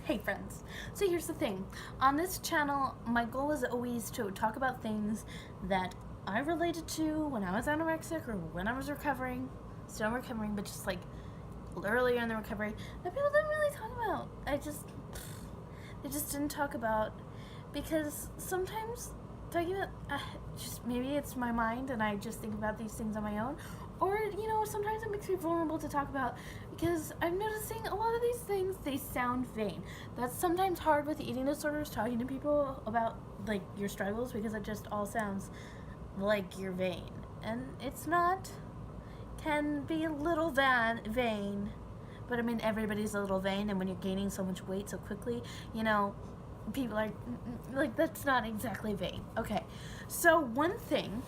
Hey friends, so here's the thing. On this channel, my goal is always to talk about things that I related to when I was anorexic or when I was recovering. Still recovering, but just like earlier in the recovery that people didn't really talk about. They just didn't talk about, because sometimes talking about, just maybe it's my mind and I just think about these things on my own, or sometimes it makes me vulnerable to talk about, because I'm noticing a lot of these things, they sound vain. That's sometimes hard with eating disorders, talking to people about like your struggles, because it just all sounds like you're vain, and it's not. Can be a little vain, but I mean, everybody's a little vain, and when you're gaining so much weight so quickly, people are like, that's not exactly vain. Okay, so one thing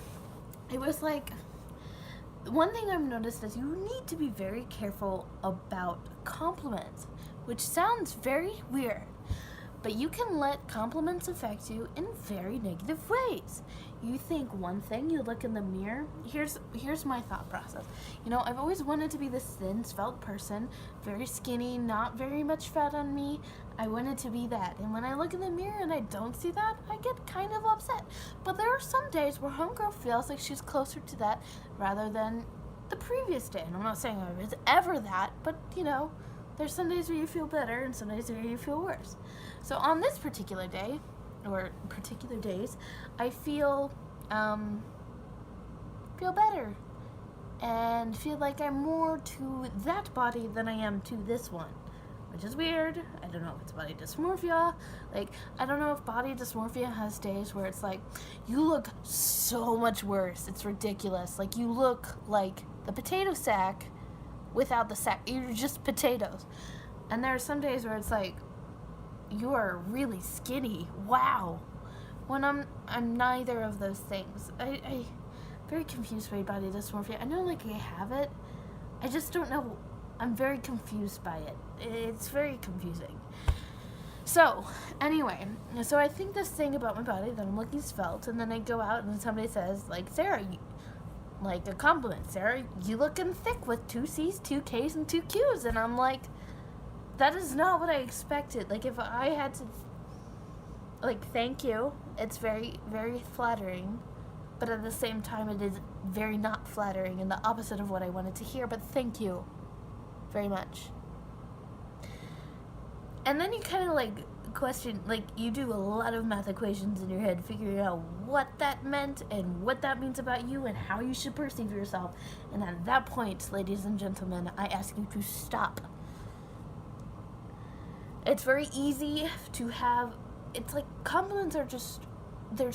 I've noticed is you need to be very careful about compliments, which sounds very weird, but you can let compliments affect you in very negative ways. You think one thing, you look in the mirror. Here's my thought process. I've always wanted to be this thin, svelte person, very skinny, not very much fat on me. I wanted to be that. And when I look in the mirror and I don't see that, I get kind of upset. But there are some days where homegirl feels like she's closer to that rather than the previous day. And I'm not saying it's ever that, but there's some days where you feel better and some days where you feel worse. So on this particular day, or particular days, I feel better and feel like I'm more to that body than I am to this one, which is weird. I don't know if it's body dysmorphia. I don't know if body dysmorphia has days where it's like, you look so much worse. It's ridiculous. Like, you look like the potato sack without the sack. You're just potatoes. And there are some days where it's like, you are really skinny. Wow. When I'm neither of those things. I very confused by body dysmorphia. I know I have it. I just don't know. I'm very confused by it. It's very confusing. So, anyway, I think this thing about my body that I'm looking svelte, and then I go out and somebody says, Sarah, a compliment, Sarah, you looking thick with 2 C's, 2 K's, and 2 Q's, and I'm like, that is not what I expected. If I had to, thank you, it's very, very flattering, but at the same time, it is very not flattering and the opposite of what I wanted to hear, but thank you very much. And then you kind of question, you do a lot of math equations in your head, figuring out what that meant and what that means about you and how you should perceive yourself. And at that point, ladies and gentlemen, I ask you to stop. It's very easy to have, it's like compliments are just, they're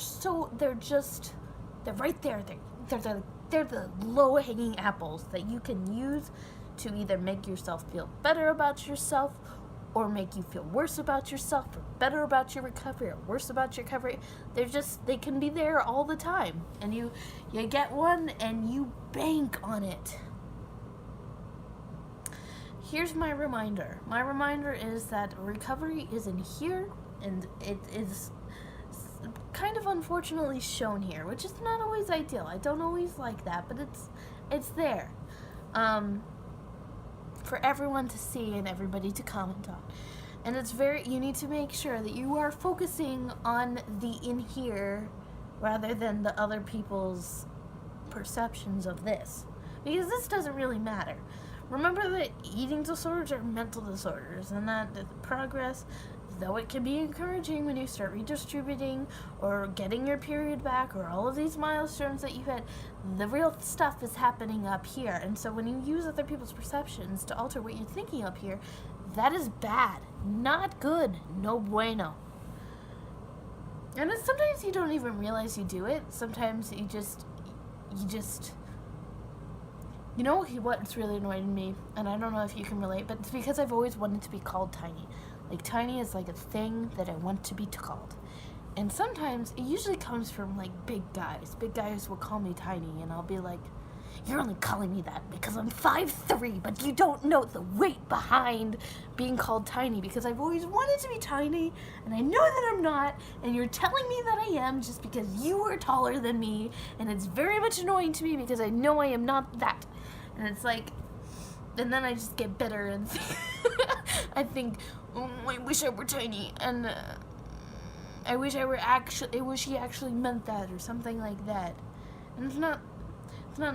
right there. They're the low-hanging apples that you can use to either make yourself feel better about yourself or make you feel worse about yourself, or better about your recovery, or worse about your recovery. They can be there all the time. And you get one and you bank on it. Here's my reminder. My reminder is that recovery is in here, and it is kind of unfortunately shown here, which is not always ideal. I don't always like that, but it's there for everyone to see and everybody to comment on. And you need to make sure that you are focusing on the in here rather than the other people's perceptions of this, because this doesn't really matter. Remember that eating disorders are mental disorders, and that the progress, though it can be encouraging when you start redistributing or getting your period back or all of these milestones that you had, the real stuff is happening up here. And so when you use other people's perceptions to alter what you're thinking up here, that is bad. Not good. No bueno. And sometimes you don't even realize you do it. Sometimes you just what's really annoying me, and I don't know if you can relate, but it's because I've always wanted to be called tiny. Tiny is a thing that I want to be called. And sometimes it usually comes from big guys. Big guys will call me tiny, and I'll be like, you're only calling me that because I'm 5'3", but you don't know the weight behind being called tiny, because I've always wanted to be tiny, and I know that I'm not, and you're telling me that I am just because you are taller than me, and it's very much annoying to me because I know I am not that. And it's and then I just get bitter and I think, oh, I wish I were tiny, and I wish he actually meant that, or something like that. And it's not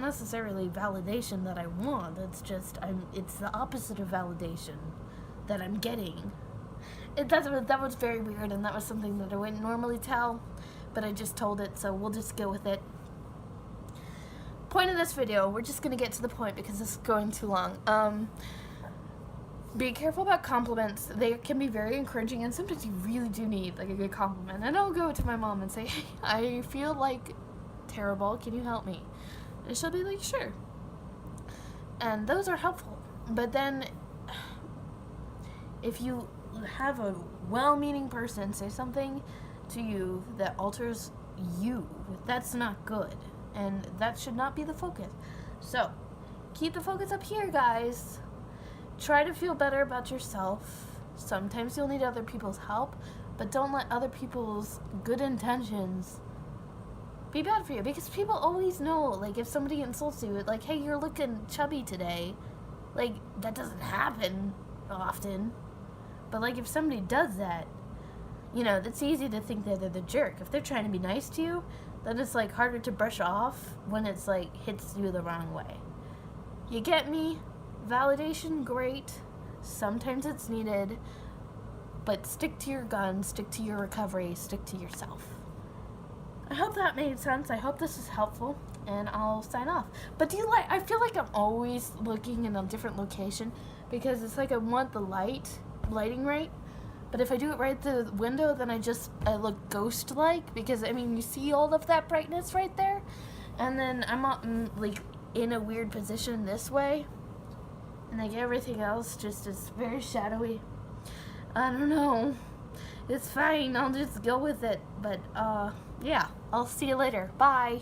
necessarily validation that I want. It's just it's the opposite of validation that I'm getting. That was very weird, and that was something that I wouldn't normally tell, but I just told it, so we'll just go with it. Point of this video, we're just gonna get to the point because this is going too long. Be careful about compliments. They can be very encouraging, and sometimes you really do need like a good compliment. And I'll go to my mom and say, hey, I feel like terrible, can you help me? And she'll be like, sure. And those are helpful. But then if you have a well-meaning person say something to you that alters you, that's not good, and that should not be the focus. So keep the focus up here, guys. Try to feel better about yourself. Sometimes you'll need other people's help, but don't let other people's good intentions be bad for you, because people always know, like, if somebody insults you, like, hey, you're looking chubby today, like, that doesn't happen often. But, like, if somebody does that, you know, it's easy to think that they're the jerk. If they're trying to be nice to you, then it's, like, harder to brush off when it's, like, hits you the wrong way. You get me? Validation, great. Sometimes it's needed. But stick to your guns, stick to your recovery, stick to yourself. I hope that made sense. I hope this is helpful, and I'll sign off. But I feel like I'm always looking in a different location, because it's like I want the lighting right, but if I do it right through the window, then I look ghost-like, because I mean, you see all of that brightness right there, and then I'm like in a weird position this way, and like everything else just is very shadowy. I don't know, it's fine, I'll just go with it. But yeah, I'll see you later, bye.